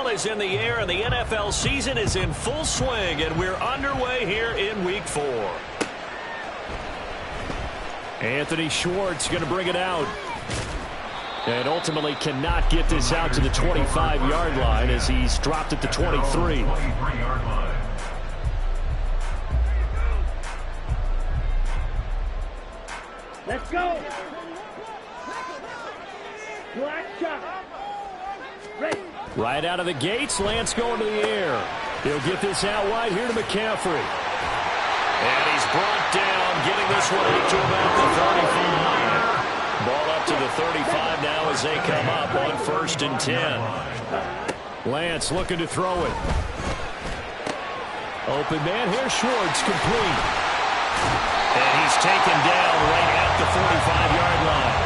ball is in the air, and the NFL season is in full swing, and we're underway here in Week 4. Anthony Schwartz going to bring it out. And ultimately cannot get this out to the 25-yard line as he's dropped at the 23. Let's go. Black shot. Ready. Right out of the gates, Lance going to the air. He'll get this out wide here to McCaffrey. And he's brought down, getting this one out to about the 35. Ball up to the 35 now as they come up on 1st and 10. Lance looking to throw it. Open man here, Schwartz complete. And he's taken down right at the 45-yard line.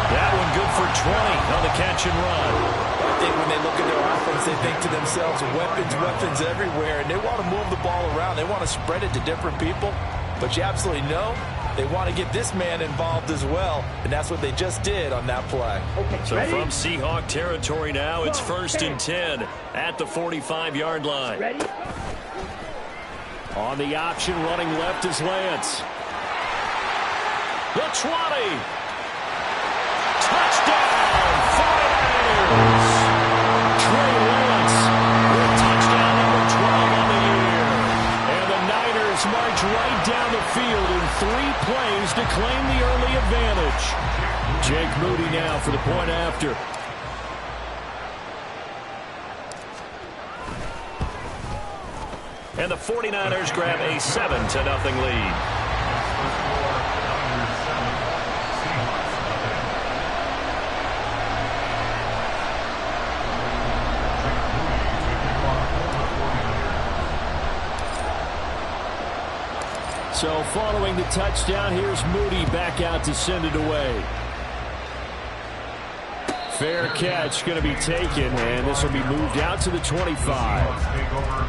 That one good for 20 on the catch and run. I think when they look at their offense, they think to themselves, weapons everywhere, and they want to move the ball around. They want to spread it to different people, but you absolutely know they want to get this man involved as well, and that's what they just did on that play. Okay, so ready? From Seahawk territory now, it's 1st and 10 at the 45-yard line. Ready? On the option, running left is Lance. The 20. Touchdown, 49ers. Trey Lance with touchdown number 12 on the year. And the Niners march right down the field in 3 plays to claim the early advantage. Jake Moody now for the point after. And the 49ers grab a 7-0 lead. So following the touchdown, here's Moody back out to send it away. Fair catch going to be taken, and this will be moved out to the 25.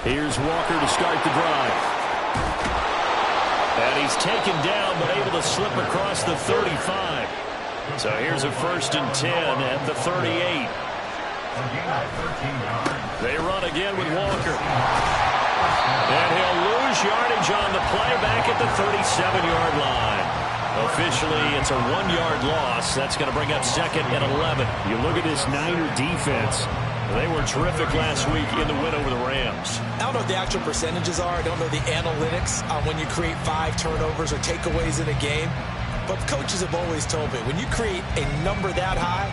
Here's Walker to start the drive. And he's taken down, but able to slip across the 35. So here's a 1st and 10 at the 38. They run again with Walker. And he'll lose yardage on the play back at the 37-yard line. Officially, it's a 1-yard loss. That's going to bring up 2nd and 11. You look at this Niner defense. They were terrific last week in the win over the Rams. I don't know what the actual percentages are. I don't know the analytics on when you create 5 turnovers or takeaways in a game. But coaches have always told me, when you create a number that high,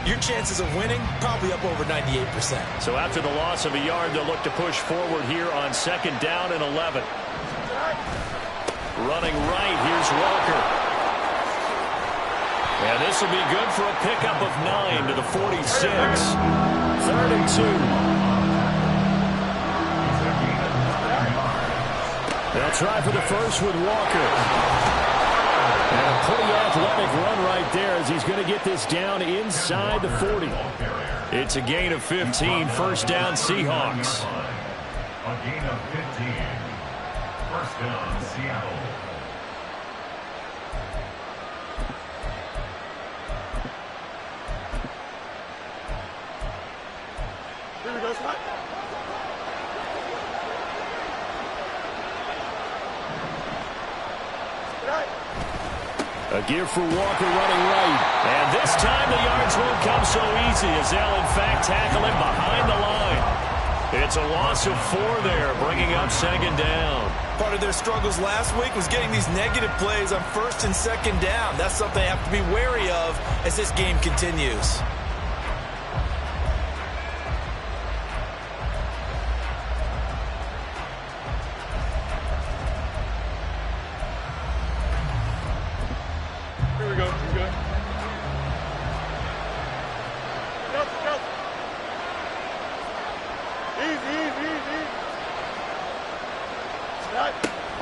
your chances of winning probably up over 98%. So after the loss of a yard, they'll look to push forward here on 2nd down and 11. Running right, here's Walker. And this will be good for a pickup of 9 to the 46. 3rd and 2. They'll try for the first with Walker. And a pretty athletic run right there as he's going to get this down inside the 40. It's a gain of 15. 1st down, Seahawks. A gain of 15. 1st down, Seattle. A give for Walker running right. And this time the yards won't come so easy as they'll in fact tackle him behind the line. It's a loss of 4 there, bringing up 2nd down. Part of their struggles last week was getting these negative plays on 1st and 2nd down. That's something they have to be wary of as this game continues. Easy.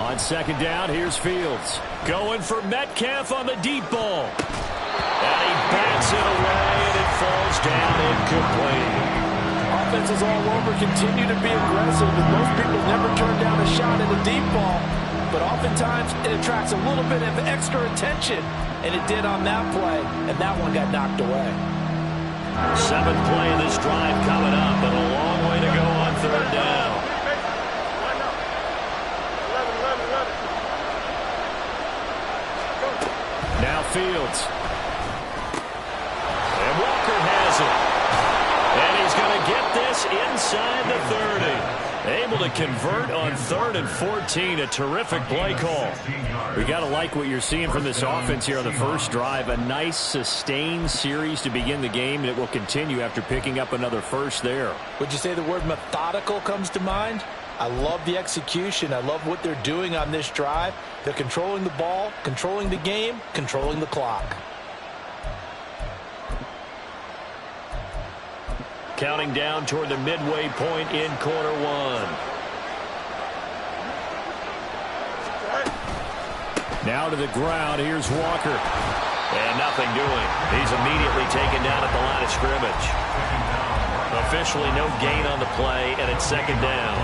On second down, here's Fields. Going for Metcalf on the deep ball. And he bats it away, and it falls down incomplete. Offenses all over continue to be aggressive, and most people never turn down a shot at a deep ball. But oftentimes, it attracts a little bit of extra attention, and it did on that play, and that one got knocked away. 7th play of this drive coming up, but a long way to go on third down. Now Fields. And Walker has it. And he's going to get this inside the 30. Able to convert on 3rd and 14. A terrific play call. We got to like what you're seeing from this offense here on the first drive. A nice, sustained series to begin the game, and it will continue after picking up another first there. Would you say the word methodical comes to mind? I love the execution. I love what they're doing on this drive. They're controlling the ball, controlling the game, controlling the clock. Counting down toward the midway point in quarter one. Now to the ground. Here's Walker. And nothing doing. He's immediately taken down at the line of scrimmage. Officially no gain on the play, and it's second down.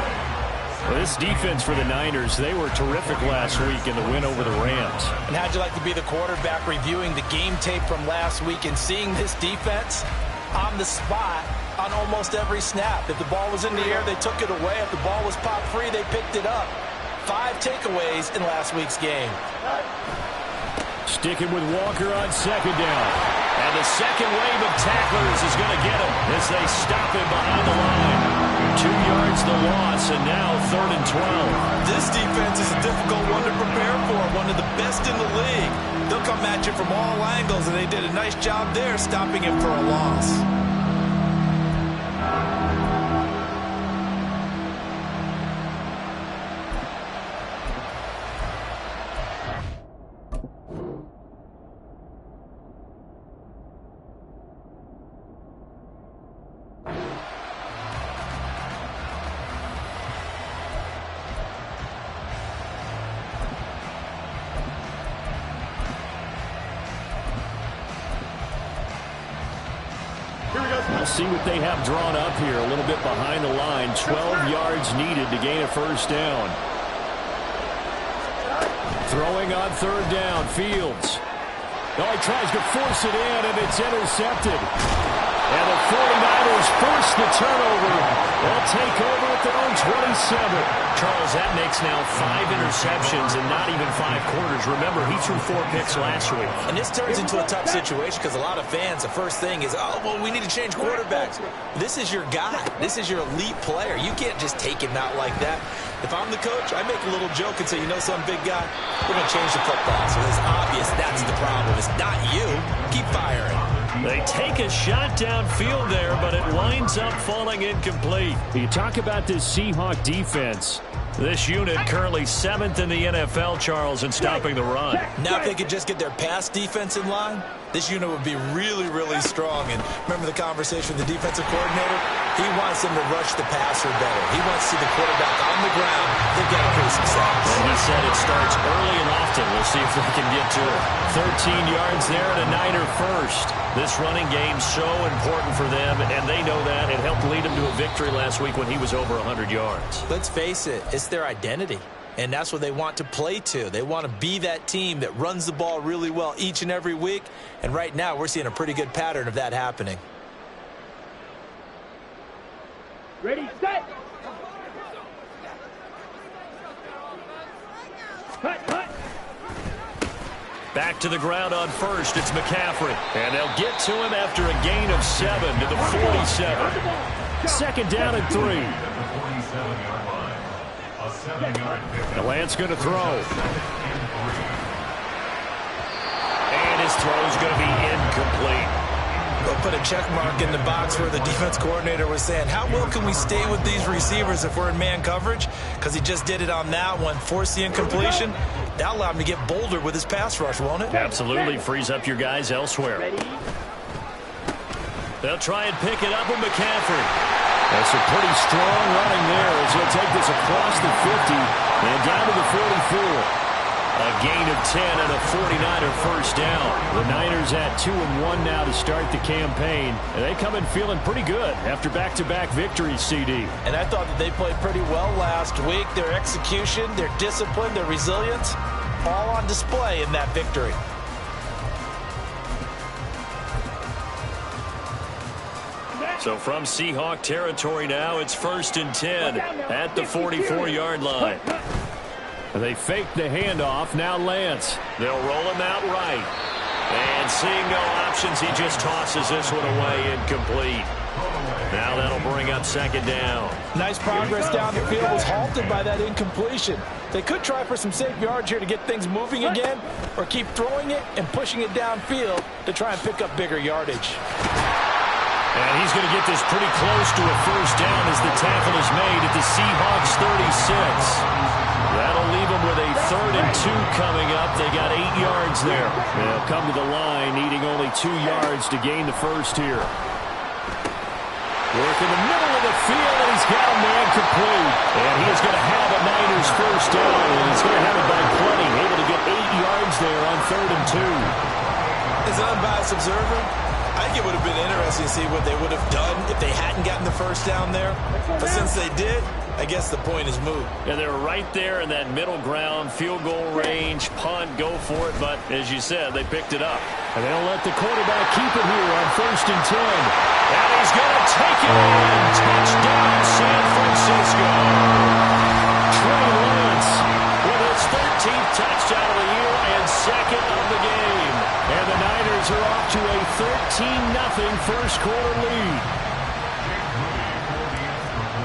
Well, this defense for the Niners, they were terrific last week in the win over the Rams. And how'd you like to be the quarterback reviewing the game tape from last week and seeing this defense on the spot on almost every snap? If the ball was in the air, they took it away. If the ball was pop free, they picked it up. 5 takeaways in last week's game. Sticking with Walker on second down. And the second wave of tacklers is going to get him as they stop him behind the line. 2 yards the loss, and now 3rd and 12. This defense is a difficult one to prepare for, one of the best in the league. They'll come at you from all angles, and they did a nice job there stopping him for a loss. We'll see what they have drawn up here. A little bit behind the line. 12 yards needed to gain a first down. Throwing on third down. Fields. Oh, he tries to force it in, and it's intercepted. And the 49ers force the turnover. They'll take over at their own 27. Charles, that makes now 5 interceptions in not even 5 quarters. Remember, he threw 4 picks last week. And this turns into a tough situation because a lot of fans, the first thing is, oh, well, we need to change quarterbacks. This is your guy. This is your elite player. You can't just take him out like that. If I'm the coach, I make a little joke and say, you know some big guy, we're going to change the football. So it's obvious that's the problem. It's not you. Keep firing. They take a shot downfield there, but it winds up falling incomplete. You talk about this Seahawk defense. This unit currently 7th in the NFL, Charles, in stopping the run. Now if they could just get their pass defense in line, this unit would be really, really strong. And remember the conversation with the defensive coordinator? He wants them to rush the passer better. He wants to see the quarterback on the ground. They've got a pretty success. And he said it starts early and often. We'll see if they can get to it. 13 yards there and a Niner first. This running game so important for them, and they know that. It helped lead them to a victory last week when he was over 100 yards. Let's face it, it's their identity. And that's what they want to play to. They want to be that team that runs the ball really well each and every week. And right now, we're seeing a pretty good pattern of that happening. Ready, set. Cut. Back to the ground on first. It's McCaffrey. And they'll get to him after a gain of 7 to the 47. Second down and 3. The Lance going to throw. And his throw is going to be incomplete. We'll put a check mark in the box where the defense coordinator was saying, how well can we stay with these receivers if we're in man coverage? Because he just did it on that one, forced the incompletion. That'll allow him to get bolder with his pass rush, won't it? Absolutely. Frees up your guys elsewhere. They'll try and pick it up with McCaffrey. That's some pretty strong running there as he'll take this across the 50 and down to the 44. A gain of 10 and a 49er first down. The Niners at 2-1 now to start the campaign. And they come in feeling pretty good after back-to-back victories, CD. And I thought that they played pretty well last week. Their execution, their discipline, their resilience, all on display in that victory. So from Seahawk territory now, it's 1st and 10 at the 44-yard line. They fake the handoff. Now Lance. They'll roll him out right. And seeing no options, he just tosses this one away incomplete. Now that'll bring up 2nd down. Nice progress down the field was halted by that incompletion. They could try for some safe yards here to get things moving again, or keep throwing it and pushing it downfield to try and pick up bigger yardage. And he's going to get this pretty close to a first down as the tackle is made at the Seahawks 36. That'll leave them with a 3rd and 2 coming up. They got 8 yards there. They'll come to the line needing only 2 yards to gain the first here. Work in the middle of the field, and he's got a man complete. And he's going to have a Niners first down, and he's going to have it by plenty. Able to get 8 yards there on 3rd and 2. As an unbiased observer, I think it would have been interesting to see what they would have done if they hadn't gotten the first down there. But since they did, I guess the point is moot. And they're right there in that middle ground, field goal range, punt, go for it. But as you said, they picked it up. And they'll let the quarterback keep it here on 1st and 10. And he's going to take it in. Touchdown, San Francisco. Trey Lance with his 13th touchdown of the year and 2nd of the game. And the Niners are off to a 13-0 first quarter lead.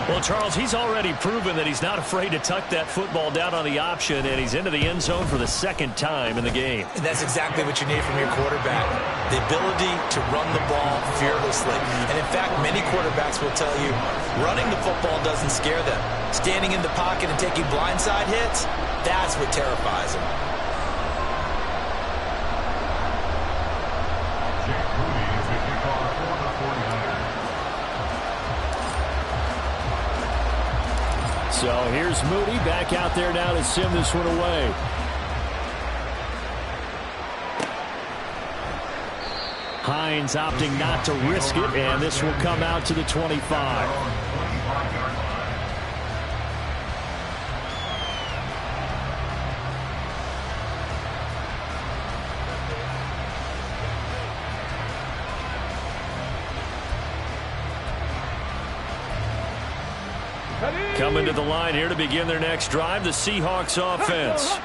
Well, Charles, he's already proven that he's not afraid to tuck that football down on the option, and he's into the end zone for the 2nd time in the game. And that's exactly what you need from your quarterback, the ability to run the ball fearlessly. And, in fact, many quarterbacks will tell you running the football doesn't scare them. Standing in the pocket and taking blindside hits, that's what terrifies them. So here's Moody back out there now to send this one away. Hines opting not to risk it, and this will come out to the 25. Coming to the line here to begin their next drive, the Seahawks offense.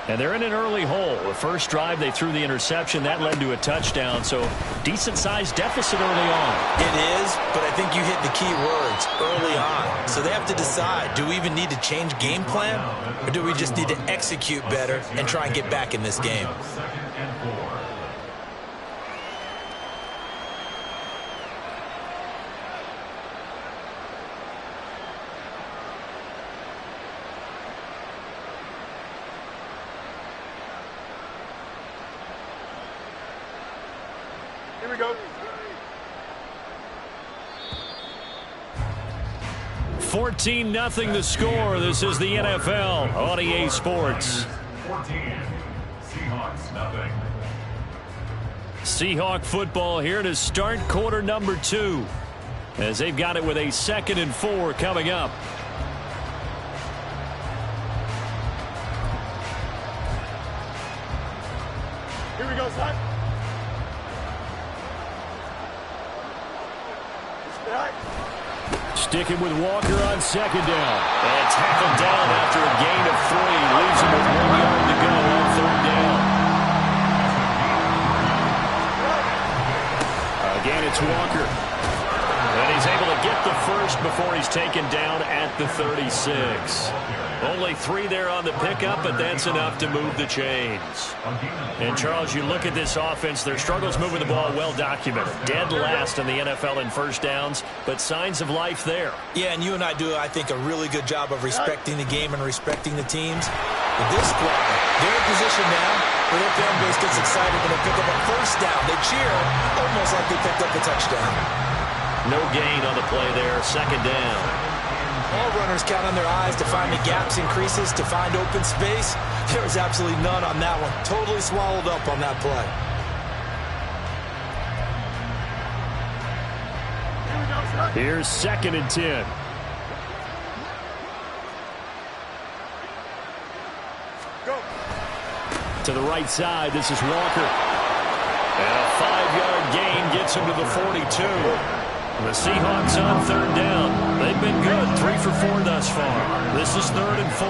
And they're in an early hole. The first drive, they threw the interception. That led to a touchdown, so decent-sized deficit early on. It is, but I think you hit the key words, early on. So they have to decide, do we even need to change game plan, or do we just need to execute better and try and get back in this game? Here we go. 14-0 the score. This is the NFL on EA Sports. 14. Seahawks, nothing. Seahawk football here to start quarter number 2. As they've got it with a 2nd and 4 coming up. Here we go, son. Sticking with Walker on 2nd down. And tackled down after a gain of 3. Leaves him with 1 yard to go on 3rd down. Again, it's Walker. And he's able to get the first before he's taken down at the 36. Only 3 there on the pickup, but that's enough to move the chains. And, Charles, you look at this offense, their struggles moving the ball well documented. Dead last in the NFL in first downs, but signs of life there. Yeah, and you and I do, I think, a really good job of respecting the game and respecting the teams. With this squad, they're in position now where their fan base gets excited when they pick up a first down. They cheer almost like they picked up a touchdown. No gain on the play there, second down. All runners count on their eyes to find the gaps and creases, to find open space. There was absolutely none on that one. Totally swallowed up on that play. Here's 2nd and 10. Go. To the right side, this is Walker. And a 5-yard gain gets him to the 42. The Seahawks on 3rd down. They've been good, 3 for 4 thus far. This is 3rd and 4.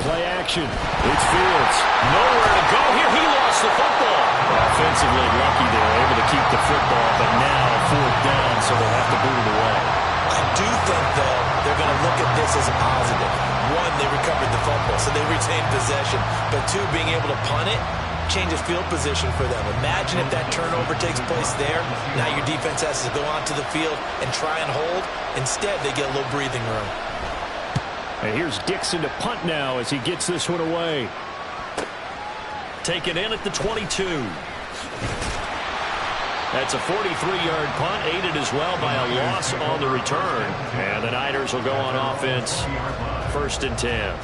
Play action. It's Fields. Nowhere to go here. He lost the football. Offensively lucky they were able to keep the football, but now 4th down, so they'll have to boot it away. I do think, though, they're going to look at this as a positive. 1, they recovered the fumble, so they retained possession. But 2, being able to punt it changes field position for them. Imagine if that turnover takes place there. Now your defense has to go onto the field and try and hold. Instead, they get a little breathing room. And here's Dixon to punt now as he gets this one away. Taken in at the 22. That's a 43-yard punt, aided as well by a loss on the return. And the Niners will go on offense, 1st and 10.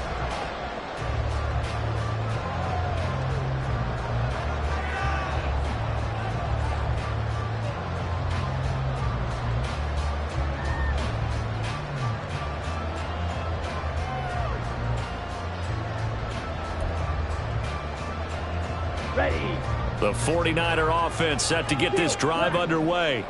The 49er offense set to get this drive underway.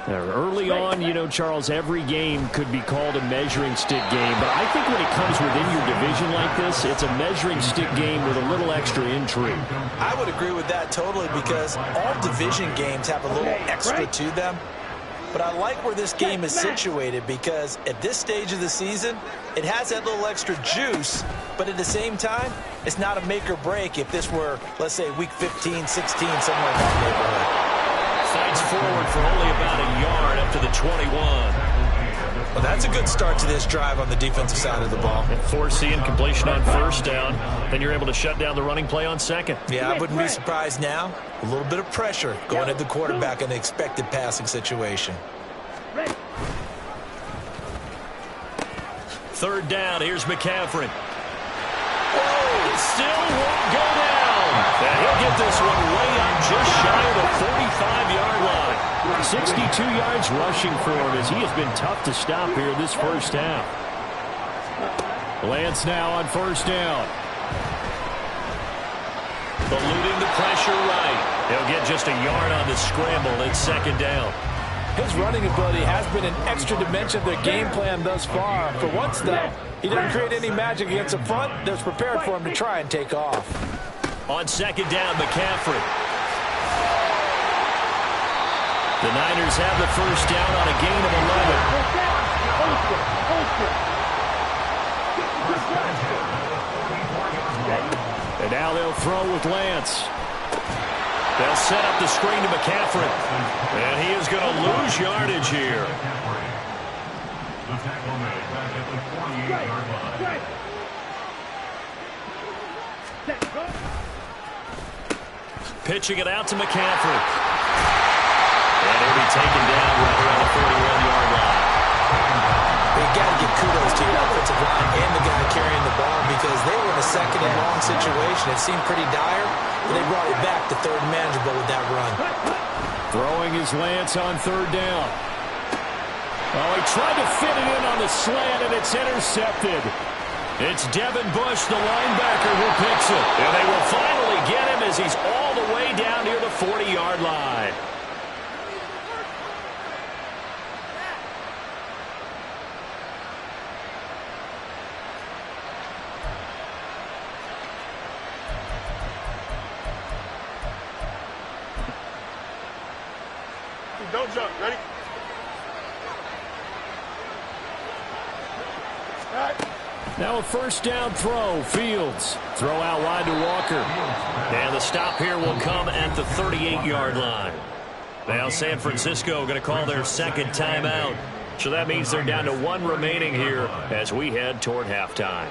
Early on, you know, Charles, every game could be called a measuring stick game, but I think when it comes within your division like this, it's a measuring stick game with a little extra intrigue. I would agree with that totally, because all division games have a little extra to them. But I like where this game is situated, because at this stage of the season, it has that little extra juice, but at the same time, it's not a make or break if this were, let's say, week 15, 16, somewhere in that neighborhood. Fights forward for only about a yard up to the 21. Well, that's a good start to this drive on the defensive side of the ball. Forcing completion on 1st down. Then you're able to shut down the running play on 2nd. Yeah, I wouldn't be surprised now. A little bit of pressure going at the quarterback in the expected passing situation. 3rd down. Here's McCaffrey. Whoa, still won't go down. And he'll get this one way up just shy of the 45-yard line. 62 yards rushing for him as he has been tough to stop here this first half. Lance now on 1st down. Eluding the pressure right. He'll get just a yard on the scramble. It's 2nd down. His running ability has been an extra dimension of their game plan thus far. For once, though, he doesn't create any magic against the front that's prepared for him to try and take off. On 2nd down, McCaffrey. The Niners have the 1st down on a gain of 11. And now they'll throw with Lance. They'll set up the screen to McCaffrey. And he is going to lose yardage here. The tackle made back at the 48-yard line. Pitching it out to McCaffrey. And he'll be taken down right around the 41-yard line. You got to give kudos to your offensive line and the guy carrying the ball, because they were in a 2nd and long situation. It seemed pretty dire, but they brought it back to 3rd and manageable with that run. Throwing his Lance on 3rd down. Oh, he tried to fit it in on the slant, and it's intercepted. It's Devin Bush, the linebacker, who picks it. And they will finally get him as he's all the way down near the 40-yard line. Don't jump. Ready? All right. Now a first down throw. Fields. Throw out wide to Walker. And the stop here will come at the 38-yard line. Now San Francisco going to call their second timeout. So that means they're down to one remaining here as we head toward halftime.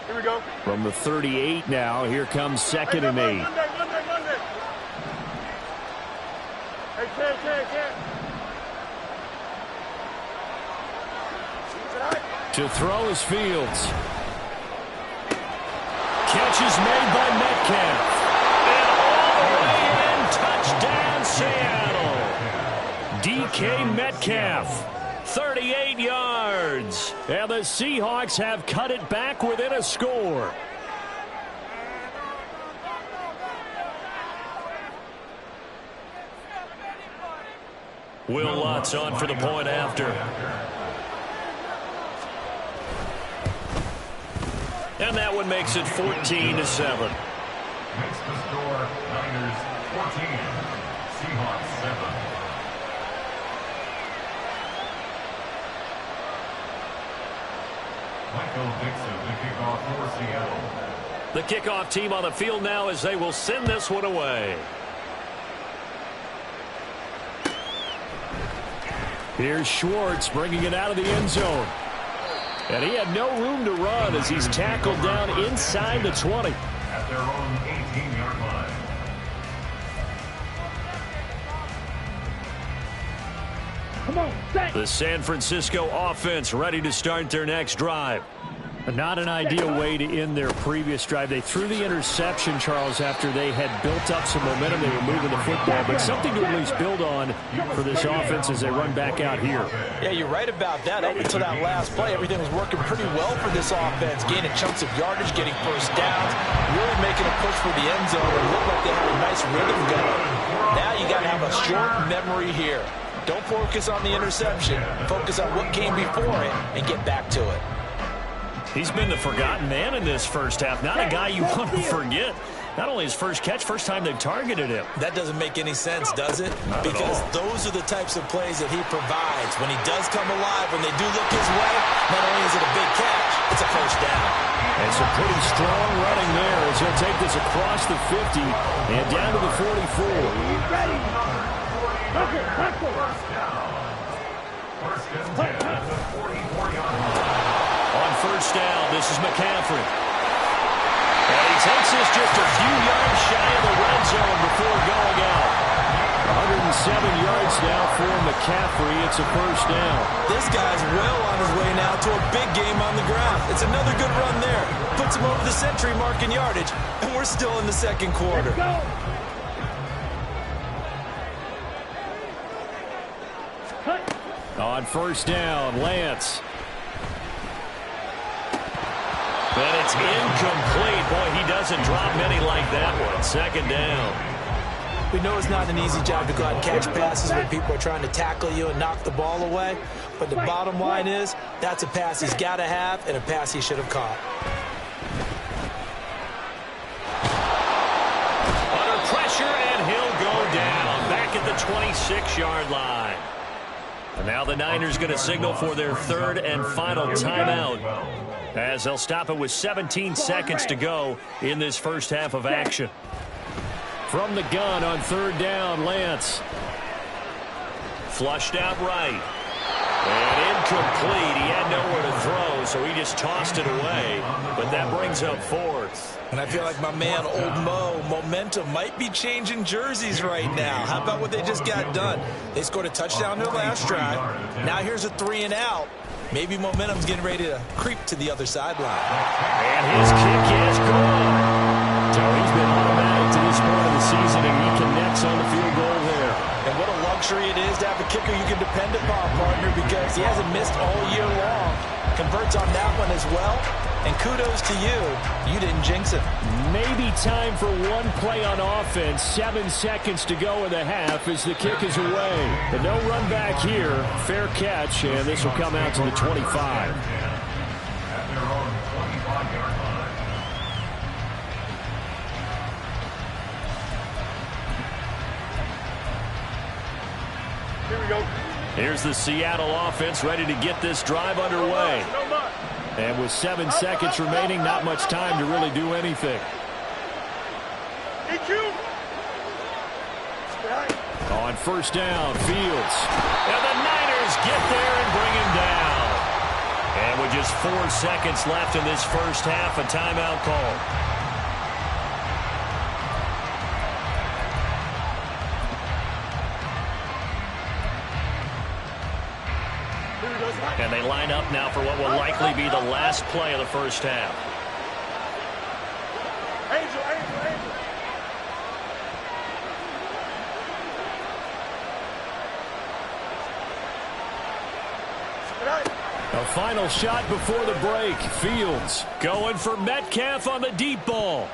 Here we go. From the 38 now, here comes second and 8. Monday. Hey, Ken. To throw is Fields. Catch is made by Metcalf. And all the way in, touchdown Seattle. DK Metcalf, 38 yards. And the Seahawks have cut it back within a score. Will Lutz on for the point after. And that one makes it 14-7. Makes the score Niners 14, Seahawks 7. Michael Dixon, the kickoff for Seattle. The kickoff team on the field now as they will send this one away. Here's Schwartz bringing it out of the end zone. And he had no room to run as he's tackled down inside the 20. At their own 18-yard line. The San Francisco offense ready to start their next drive. Not an ideal way to end their previous drive. They threw the interception, Charles, after they had built up some momentum. They were moving the football, but something to at least build on for this offense as they run back out here. Yeah, you're right about that. Up until that last play, everything was working pretty well for this offense, gaining chunks of yardage, getting first downs, really making a push for the end zone. It looked like they had a nice rhythm going. Now you got to have a short memory here. Don't focus on the interception. Focus on what came before it and get back to it. He's been the forgotten man in this first half. Not a guy you want to forget. Not only his first catch, first time they've targeted him. That doesn't make any sense, does it? Because those are the types of plays that he provides. When he does come alive, when they do look his way, not only is it a big catch, it's a first down. And some pretty strong running there as he'll take this across the 50 and down to the 44. Ready? First down at the 44-yard line. On first down, this is McCaffrey. And he takes this just a few yards shy of the red zone before going out. 107 yards now for McCaffrey. It's a first down. This guy's well on his way now to a big game on the ground. It's another good run there. Puts him over the century mark in yardage, and we're still in the second quarter. On first down, Lance. And it's incomplete. Boy, he doesn't drop many like that one. Second down. We know it's not an easy job to go out and catch passes when people are trying to tackle you and knock the ball away. But the bottom line is, that's a pass he's got to have and a pass he should have caught. Under pressure, and he'll go down. Back at the 26-yard line. And now the Niners going to signal for their third and final timeout, as they'll stop it with 17 seconds to go in this first half of action. From the gun on third down, Lance. Flushed out right. And incomplete. He had nowhere to throw, so he just tossed it away. But that brings up fourth. And I feel like my man, Old Mo, momentum might be changing jerseys right now. How about what they just got done? They scored a touchdown their last drive. Now here's a 3-and-out. Maybe momentum's getting ready to creep to the other sideline. And his kick is good. So he's been automatic to this point of the season, and he connects on the field goal there. And what a luxury it is to have a kicker you can depend upon, partner, because he hasn't missed all year long. Converts on that one as well. And kudos to you. You didn't jinx it. Maybe time for one play on offense. 7 seconds to go in the half as the kick is away. But no run back here. Fair catch, and this will come out to the 25. At their own 25-yard line. Here we go. Here's the Seattle offense ready to get this drive underway. No more. And with 7 seconds remaining, not much time to really do anything. EQ. On first down, Fields. And the Niners get there and bring him down. And with just 4 seconds left in this first half, a timeout call. And they line up now for what will likely be the last play of the first half. Angel, Angel, Angel. A final shot before the break. Fields going for Metcalf on the deep ball.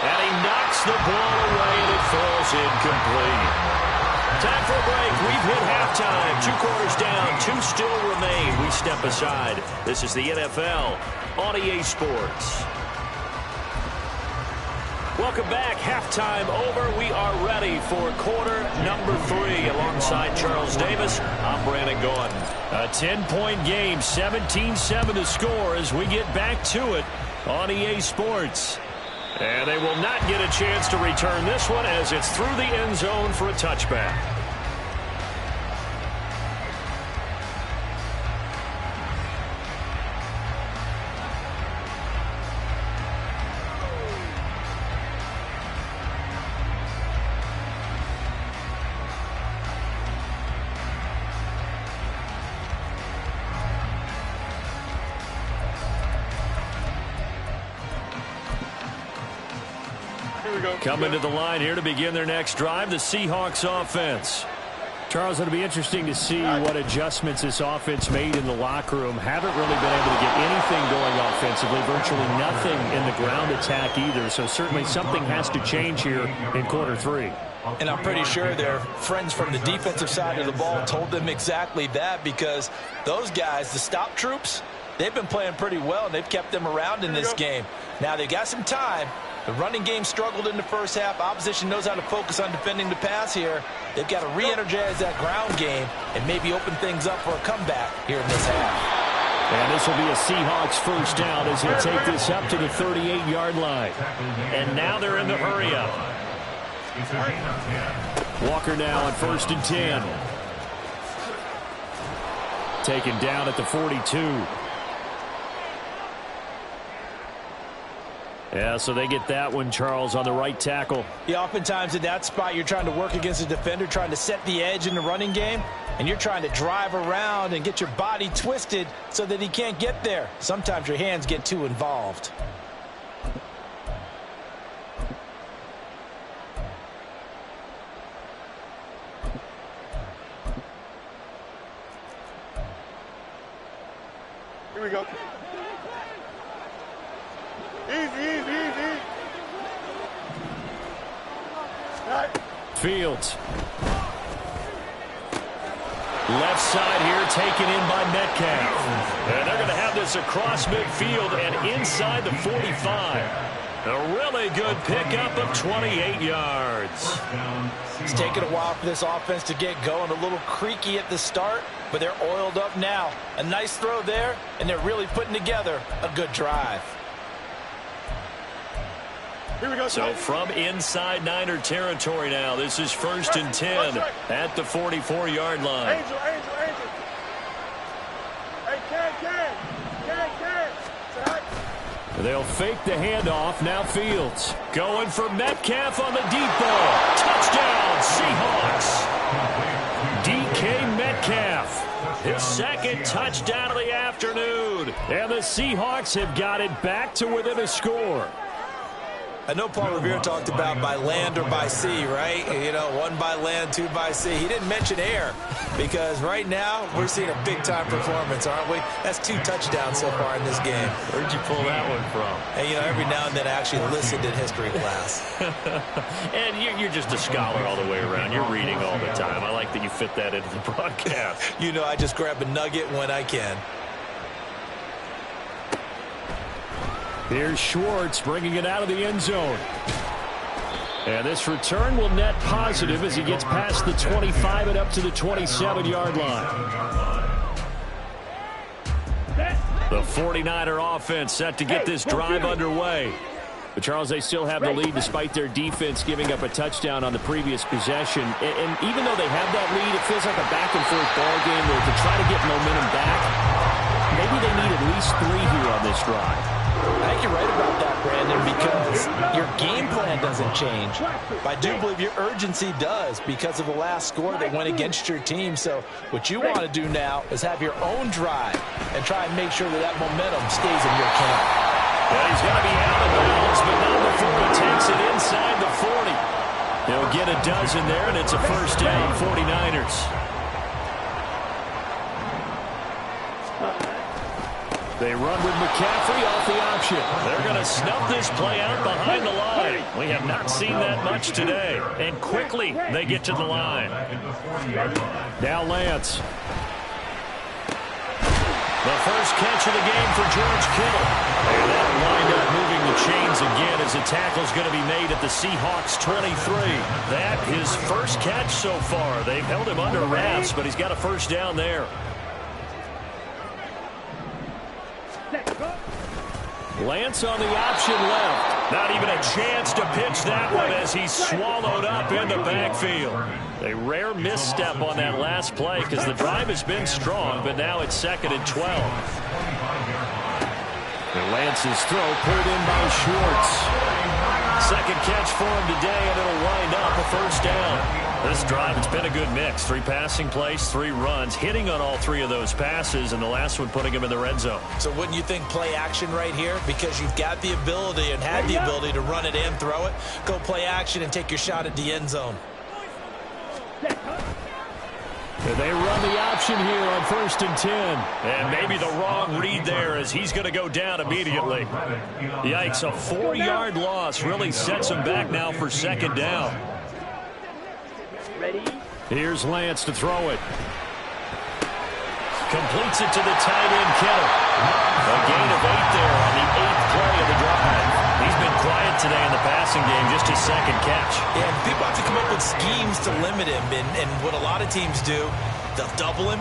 And he knocks the ball away, and it falls incomplete. Time for a break. We've hit halftime. 2 quarters down. 2 still remain. We step aside. This is the NFL on EA Sports. Welcome back. Halftime over. We are ready for quarter number 3. Alongside Charles Davis, I'm Brandon Gordon. A 10-point game, 17-7 to score as we get back to it on EA Sports. And they will not get a chance to return this one as it's through the end zone for a touchback. Coming to the line here to begin their next drive, the Seahawks offense. Charles, it'll be interesting to see what adjustments this offense made in the locker room. Haven't really been able to get anything going offensively, virtually nothing in the ground attack either. So certainly something has to change here in quarter 3. And I'm pretty sure their friends from the defensive side of the ball told them exactly that, because those guys, the stop troops, they've been playing pretty well, and they've kept them around in this game. Now, they've got some time. The running game struggled in the first half. Opposition knows how to focus on defending the pass here. They've got to re-energize that ground game and maybe open things up for a comeback here in this half. And this will be a Seahawks first down as he'll take this up to the 38-yard line. And now they're in the hurry-up. Walker now on 1st and 10. Taken down at the 42. Yeah, so they get that one, Charles, on the right tackle. Yeah, oftentimes in that spot, you're trying to work against a defender, trying to set the edge in the running game, and you're trying to drive around and get your body twisted so that he can't get there. Sometimes your hands get too involved. Here we go. Easy, easy, easy. Right. Fields. Left side here taken in by Metcalf. And they're going to have this across midfield and inside the 45. A really good pickup of 28 yards. It's taken a while for this offense to get going. A little creaky at the start, but they're oiled up now. A nice throw there, and they're really putting together a good drive. Here we go. So from inside Niner territory now, this is 1st and 10 at the 44-yard line. Angel, Angel, Angel. Hey, Ken. They'll fake the handoff. Now Fields going for Metcalf on the deep ball. Touchdown, Seahawks. DK Metcalf, his 2nd touchdown of the afternoon. And the Seahawks have got it back to within a score. I know Paul Revere talked about by land or by sea, right? You know, 1 by land, 2 by sea. He didn't mention air, because right now we're seeing a big-time performance, aren't we? That's 2 touchdowns so far in this game. Where'd you pull that one from? And, you know, every now and then I actually listened in history class. And you're just a scholar all the way around. You're reading all the time. I like that you fit that into the broadcast. You know, I just grab a nugget when I can. Here's Schwartz bringing it out of the end zone. And this return will net positive as he gets past the 25 and up to the 27-yard line. The 49er offense set to get this drive underway. But, Charles, they still have the lead despite their defense giving up a touchdown on the previous possession. And even though they have that lead, it feels like a back-and-forth ball game where to try to get momentum back, maybe they need at least 3 here on this drive. I think you're right about that, Brandon, because your game plan doesn't change. I do believe your urgency does because of the last score that went against your team. So what you want to do now is have your own drive and try and make sure that that momentum stays in your camp. Well, he's going to be out of bounds, but not before he takes it inside the 40. He'll get a dozen there, and it's a first down, 49ers. They run with McCaffrey off the option. They're going to snuff this play out behind the line. We have not seen that much today. And quickly, they get to the line. Now Lance. The first catch of the game for George Kittle. And that'll wind up moving the chains again as a tackle's going to be made at the Seahawks 23. That his first catch so far. They've held him under wraps, but he's got a first down there. Lance on the option left. Not even a chance to pitch that one as he's swallowed up in the backfield. A rare misstep on that last play because the drive has been strong, but now it's 2nd and 12. And Lance's throw pulled in by Schwartz. Second catch for him today, and it'll wind up a first down. This drive, it's been a good mix. 3 passing plays, 3 runs, hitting on all 3 of those passes, and the last one putting him in the red zone. So wouldn't you think play action right here? Because you've got the ability and had the ability to run it and throw it. Go play action and take your shot at the end zone. And they run the option here on 1st and 10. And maybe the wrong read there as he's going to go down immediately. Yikes, a 4-yard loss really sets him back now for 2nd down. Here's Lance to throw it. Completes it to the tight end, Kittle. A gain of 8 there on the 8th play of the drive. He's been quiet today in the passing game, just his 2nd catch. Yeah, and people have to come up with schemes to limit him, and what a lot of teams do, they'll double him,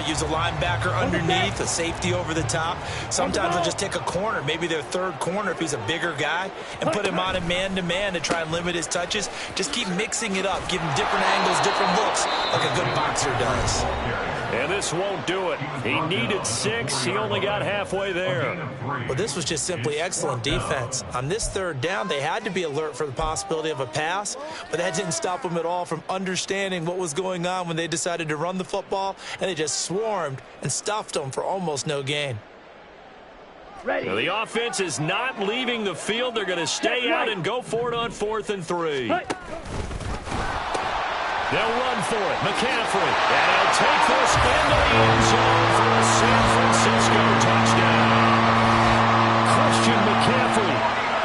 use a linebacker underneath, a safety over the top. Sometimes they'll just take a corner, maybe their 3rd corner if he's a bigger guy, and put him on a man-to-man to try and limit his touches. Just keep mixing it up, give him different angles, different looks, like a good boxer does. And this won't do it. He needed 6. He only got halfway there. Well, this was just simply excellent defense. On this 3rd down, they had to be alert for the possibility of a pass, but that didn't stop them at all from understanding what was going on when they decided to run the football, and they just swarmed and stuffed them for almost no gain. Now, the offense is not leaving the field. They're going to stay out and go for it on 4th and 3. They'll run for it. McCaffrey. And he'll take this into the end zone for a San Francisco touchdown. Christian McCaffrey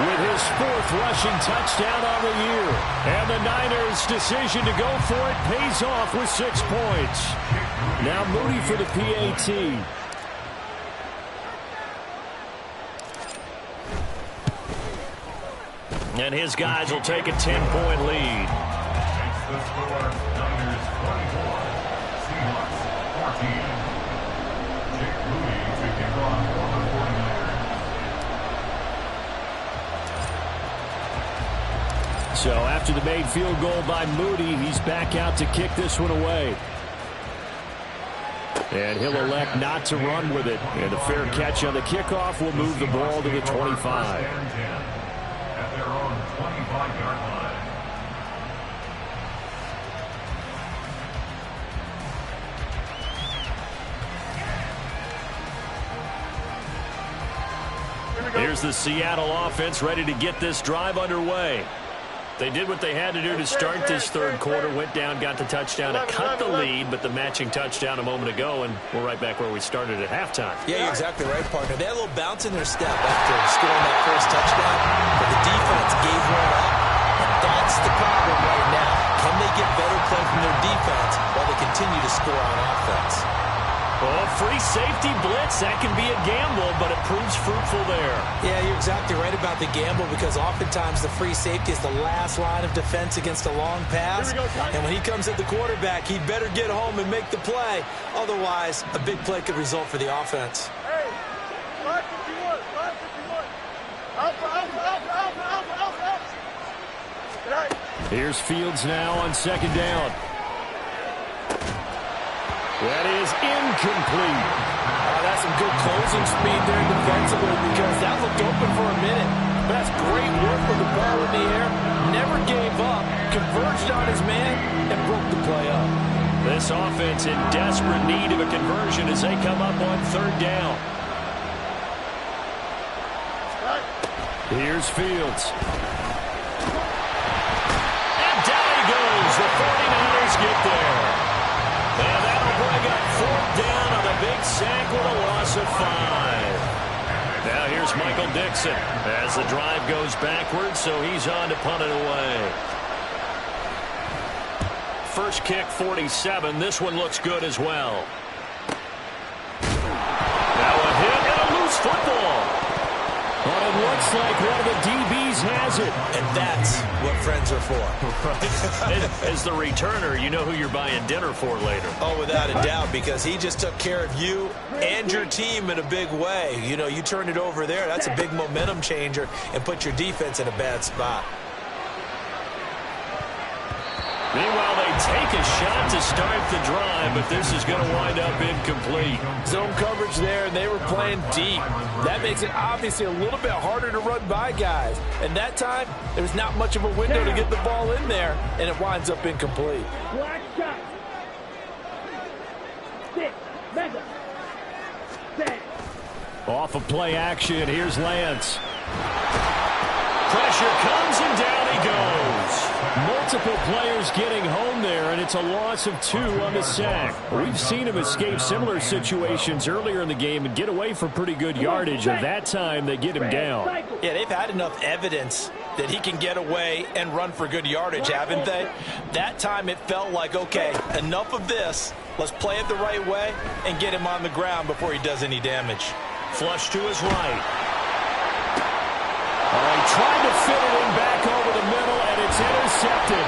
with his 4th rushing touchdown on the year. And the Niners' decision to go for it pays off with 6 points. Now Moody for the PAT. And his guys will take a 10-point lead. The score, Niners 24, Seahawks 14. Jake Moody to kick off for the 49ers. So after the made field goal by Moody, he's back out to kick this one away. And he'll elect not to run with it. And a fair catch on the kickoff will move the ball to the 25. At their own 25-yard line. Here's the Seattle offense ready to get this drive underway. They did what they had to do to start this 3rd quarter. Went down, got the touchdown to cut the lead, but the matching touchdown a moment ago, and we're right back where we started at halftime. Yeah, you're exactly right, partner. They had a little bounce in their step after scoring that first touchdown, but the defense gave one up, and that's the problem right now. Can they get better play from their defense while they continue to score on offense? Oh, free safety blitz. That can be a gamble, but it proves fruitful there. Yeah, you're exactly right about the gamble because oftentimes the free safety is the last line of defense against a long pass. And when he comes at the quarterback, he better get home and make the play. Otherwise, a big play could result for the offense. Hey, 551, 551. Alpha. Right. Here's Fields now on second down. That is incomplete. That's some good closing speed there defensively because that looked open for a minute. But that's great work with the ball in the air. Never gave up, converged on his man, and broke the play up. This offense in desperate need of a conversion as they come up on third down. Here's Fields. And down he goes. The 49ers get there. And that'll bring up fourth down on a big sack with a loss of 5. Now here's Michael Dixon as the drive goes backwards, so he's on to punt it away. First kick, 47. This one looks good as well. Now a hit and a loose football. But it looks like one of the DBs has it. And that's what friends are for. Right. As the returner, you know who you're buying dinner for later. Oh, without a doubt, because he just took care of you and your team in a big way. You know, you turned it over there. That's a big momentum changer and put your defense in a bad spot. Meanwhile, they take a shot to start the drive, but this is going to wind up incomplete. Zone coverage there, and they were playing deep. That makes it obviously a little bit harder to run by guys. And that time, there's not much of a window to get the ball in there, and it winds up incomplete. Black shot. 6, mega. 10. Off of play action, here's Lance. Pressure comes, and down he goes. Multiple players getting home there, and it's a loss of 2 on the sack. We've seen him escape similar situations earlier in the game and get away for pretty good yardage, and that time they get him down. Yeah, they've had enough evidence that he can get away and run for good yardage, haven't they? That time it felt like, okay, enough of this. Let's play it the right way and get him on the ground before he does any damage. Flush to his right. He tried to fit it in back over the middle, and it's intercepted.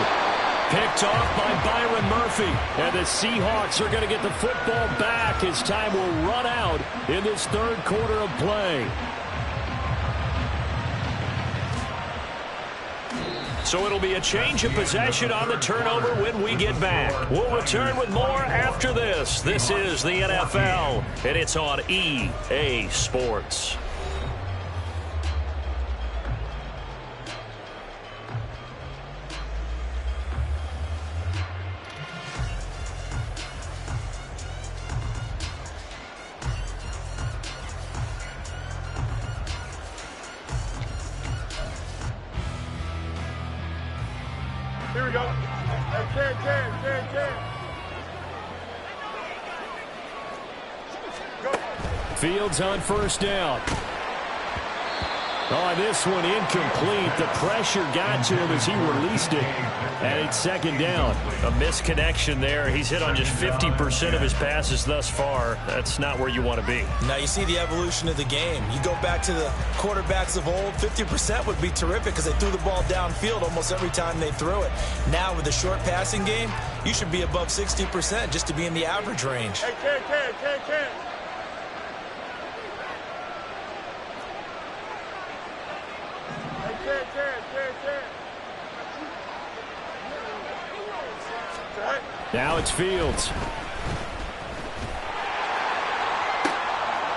Picked off by Byron Murphy. And the Seahawks are going to get the football back as time will run out in this third quarter of play. So it'll be a change of possession on the turnover when we get back. We'll return with more after this. This is the NFL, and it's on EA Sports. Here we go. Hey, 10. Go. Fields on first down. Oh, this one incomplete. The pressure got to him as he released it. And it's second down. A misconnection there. He's hit on just 50% of his passes thus far. That's not where you want to be. Now you see the evolution of the game. You go back to the quarterbacks of old, 50% would be terrific because they threw the ball downfield almost every time they threw it. Now with the short passing game, you should be above 60% just to be in the average range. Hey, 10. Now it's Fields.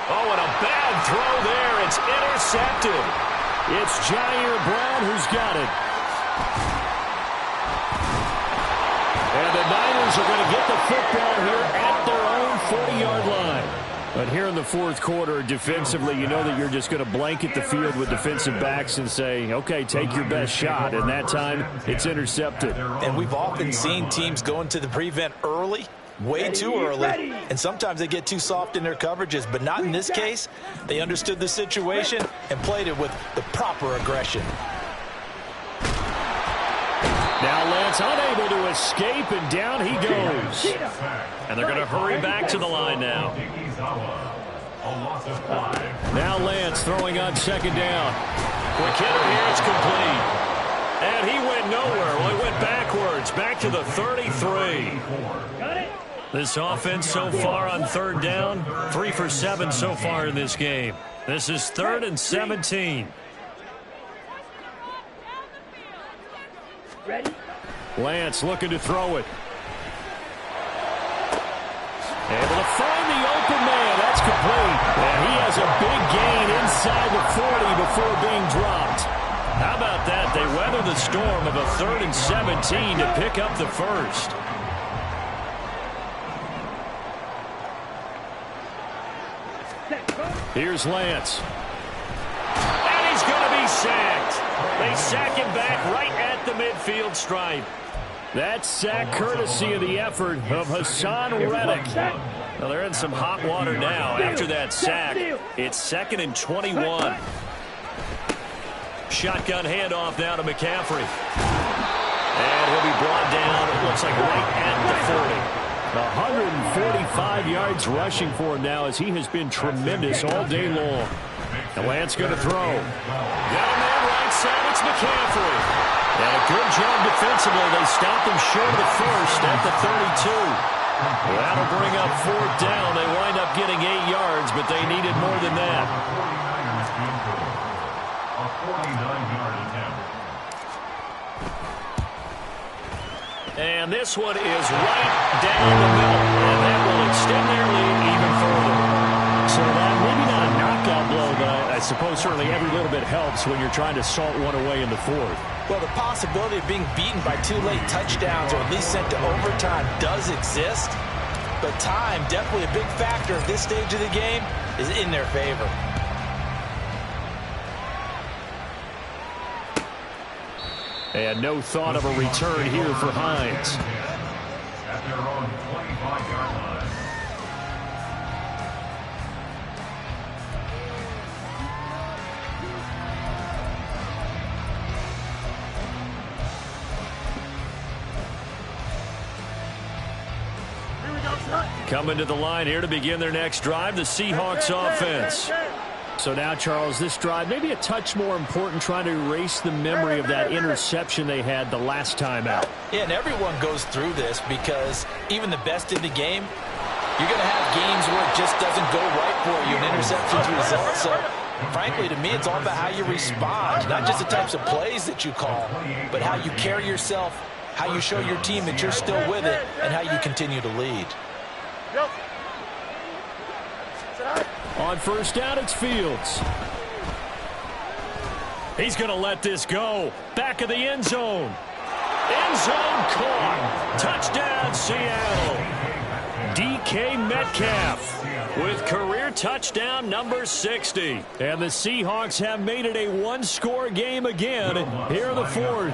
Oh, and a bad throw there. It's intercepted. It's Jair Brown who's got it. And the Niners are going to get the football here at their own 40-yard line. But here in the fourth quarter, defensively, you know that you're just going to blanket the field with defensive backs and say, okay, take your best shot. And that time, it's intercepted. And we've often seen teams go into the prevent early, way too early, and sometimes they get too soft in their coverages. But not in this case. They understood the situation and played it with the proper aggression. Now Lance unable to escape, and down he goes. And they're going to hurry back to the line now. Now Lance throwing on second down. Quick hitter here, it's complete. And he went nowhere. Well, he went backwards, back to the 33. This offense so far on third down, 3 for 7 so far in this game. This is 3rd and 17. Lance looking to throw it. Able to find the open man. That's complete. And he has a big gain inside the 40 before being dropped. How about that? They weather the storm of a 3rd and 17 to pick up the first. Here's Lance. And he's going to be sacked. They sack him back right at the midfield stripe. That sack courtesy of the effort of Hassan Reddick. Well, they're in some hot water now after that sack. It's 2nd and 21. Shotgun handoff now to McCaffrey. And he'll be brought down, it looks like right at the 40. 145 yards rushing for him now as he has been tremendous all day long. And Lance going to throw. Down there right side, it's McCaffrey. And a good job defensively. They stopped him short of the first at the 32. That'll bring up 4th down. They wind up getting 8 yards, but they needed more than that. A 49-yard attempt. And this one is right down the middle. And that will extend their lead even further. So that maybe not a knockout blow, but I suppose certainly every little bit helps when you're trying to salt one away in the 4th. Well, the possibility of being beaten by 2 late touchdowns or at least sent to overtime does exist. But time, definitely a big factor at this stage of the game, is in their favor. And no thought of a return here for Hines. At their own 25-yard line. Coming to the line here to begin their next drive, the Seahawks offense. So now, Charles, this drive maybe a touch more important, trying to erase the memory of that interception they had the last time out. Yeah, and everyone goes through this because even the best in the game, you're going to have games where it just doesn't go right for you, and interceptions result. So, frankly, to me, it's all about how you respond, not just the types of plays that you call, but how you carry yourself, how you show your team that you're still with it, and how you continue to lead. On first down, it's Fields. He's going to let this go. Back of the end zone. End zone caught. Touchdown, Seattle. DK Metcalf with career touchdown number 60. And the Seahawks have made it a one-score game again here in the 4th.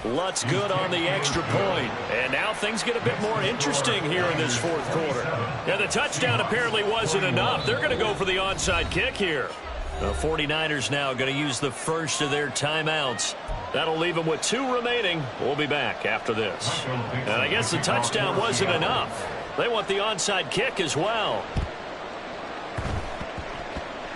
Lutz good on the extra point. And now things get a bit more interesting here in this 4th quarter. Yeah, the touchdown apparently wasn't enough. They're going to go for the onside kick here. The 49ers now going to use the first of their timeouts. That'll leave them with 2 remaining. We'll be back after this. And I guess the touchdown wasn't enough. They want the onside kick as well.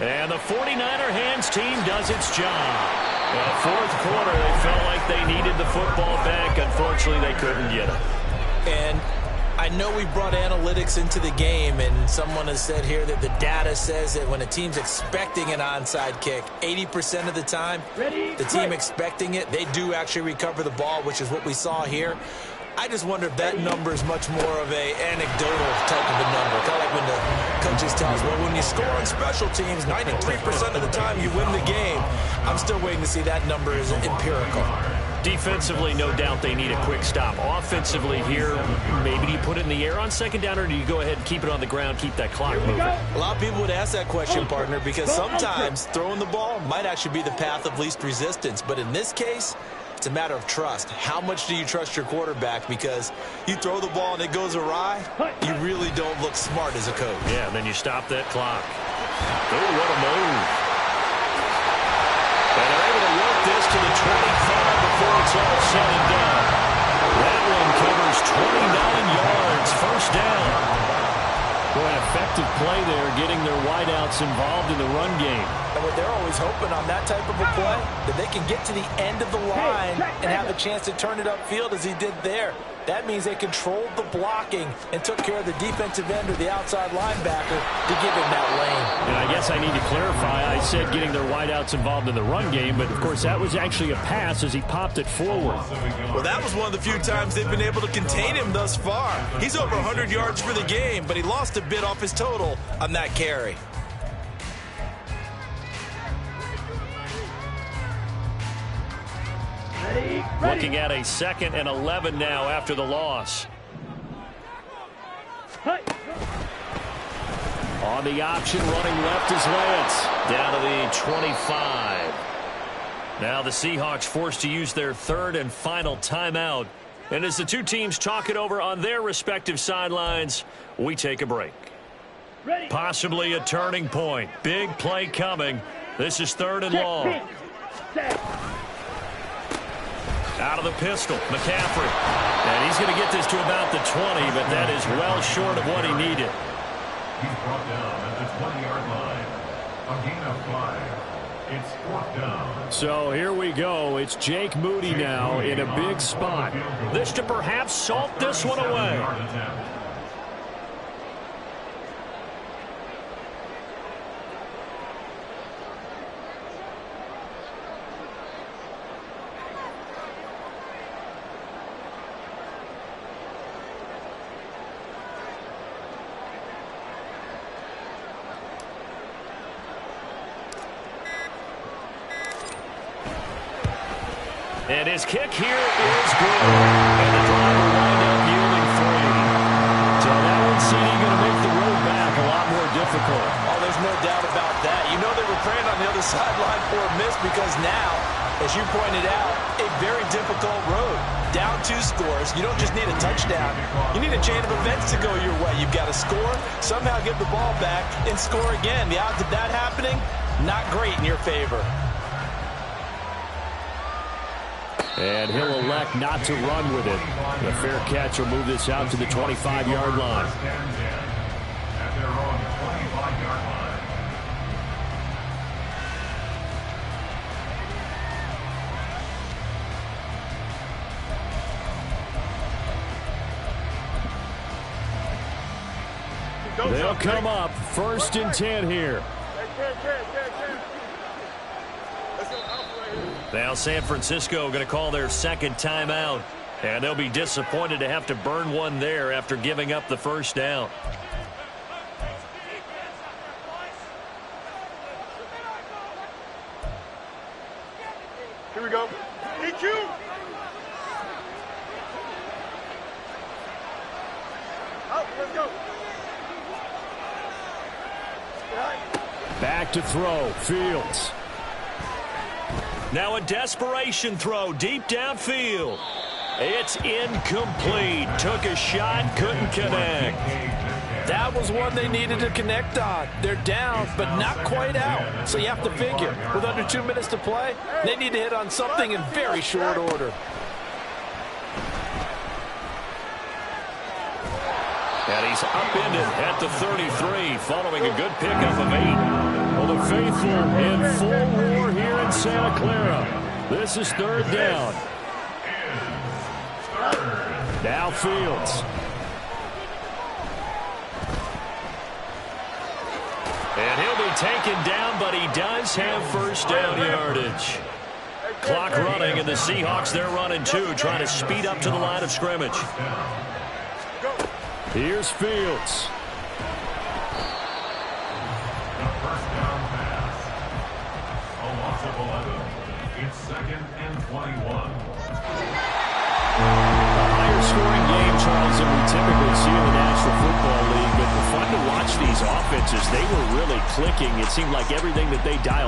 And the 49er hands team does its job. Well, 4th quarter, they felt like they needed the football back. Unfortunately, they couldn't get it. And I know we brought analytics into the game, and someone has said here that the data says that when a team's expecting an onside kick, 80% of the time, the team expecting it, they do actually recover the ball, which is what we saw here. I just wonder if that number is much more of a anecdotal type of a number. Kind of like when the coaches tell us, well, when you score on special teams, 93% of the time you win the game. I'm still waiting to see that number is empirical. Defensively, no doubt they need a quick stop. Offensively here, maybe do you put it in the air on second down, or do you go ahead and keep it on the ground, keep that clock moving? A lot of people would ask that question, partner, because sometimes throwing the ball might actually be the path of least resistance. But in this case, it's a matter of trust. How much do you trust your quarterback? Because you throw the ball and it goes awry, you really don't look smart as a coach. Yeah, and then you stop that clock. Oh, what a move. it's all said and done. That one covers 29 yards, first down. Boy, an effective play there, getting their wideouts involved in the run game. And what they're always hoping on that type of a play, that they can get to the end of the line and have a chance to turn it upfield as he did there. That means they controlled the blocking and took care of the defensive end or the outside linebacker to give him that lane. And I guess I need to clarify, I said getting their wideouts involved in the run game, but of course that was actually a pass as he popped it forward. Well, that was one of the few times they've been able to contain him thus far. He's over 100 yards for the game, but he lost a bit off his total on that carry. Looking at a 2nd and 11 now after the loss. On the option, running left is Lance. Down to the 25. Now the Seahawks forced to use their 3rd and final timeout. And as the two teams talk it over on their respective sidelines, we take a break. Possibly a turning point. Big play coming. This is 3rd and long. Out of the pistol, McCaffrey. And he's going to get this to about the 20, but that is well short of what he needed. He's brought down at the 20-yard line. A gain of 5. It's 4th down. So here we go. It's Jake Moody now in a big spot. This to perhaps salt this one away. And his kick here is good. And the drive will wind up yielding 3. So that one seeming going to make the road back a lot more difficult. Oh, there's no doubt about that. You know they were praying on the other sideline for a miss because now, as you pointed out, a very difficult road. Down 2 scores. You don't just need a touchdown. You need a chain of events to go your way. You've got to score, somehow give the ball back, and score again. The odds of that happening, not great in your favor. And he'll elect not to run with it. The fair catch will move this out to the 25-yard line. At their own 25-yard line. They'll come up 1st and 10 here. Now San Francisco going to call their 2nd timeout. And they'll be disappointed to have to burn one there after giving up the first down. Here we go. EQ. Out, let's go. Back to throw, Fields. Now a desperation throw deep downfield. It's incomplete. Took a shot, couldn't connect. That was one they needed to connect on. They're down, but not quite out. So you have to figure, with under 2 minutes to play, they need to hit on something in very short order. And he's upended at the 33, following a good pickup of 8. Well, the faithful in full roar here in Santa Clara. This is 3rd down. Now Fields. And he'll be taken down, but he does have first down yardage. Clock running, and the Seahawks, they're running 2, trying to speed up to the line of scrimmage. Here's Fields. The first down pass. A loss of 11. It's 2nd and 21. A higher scoring game, Charles, than we typically see in the National Football League. But fun to watch these offenses. They were really clicking. It seemed like everything that they dialed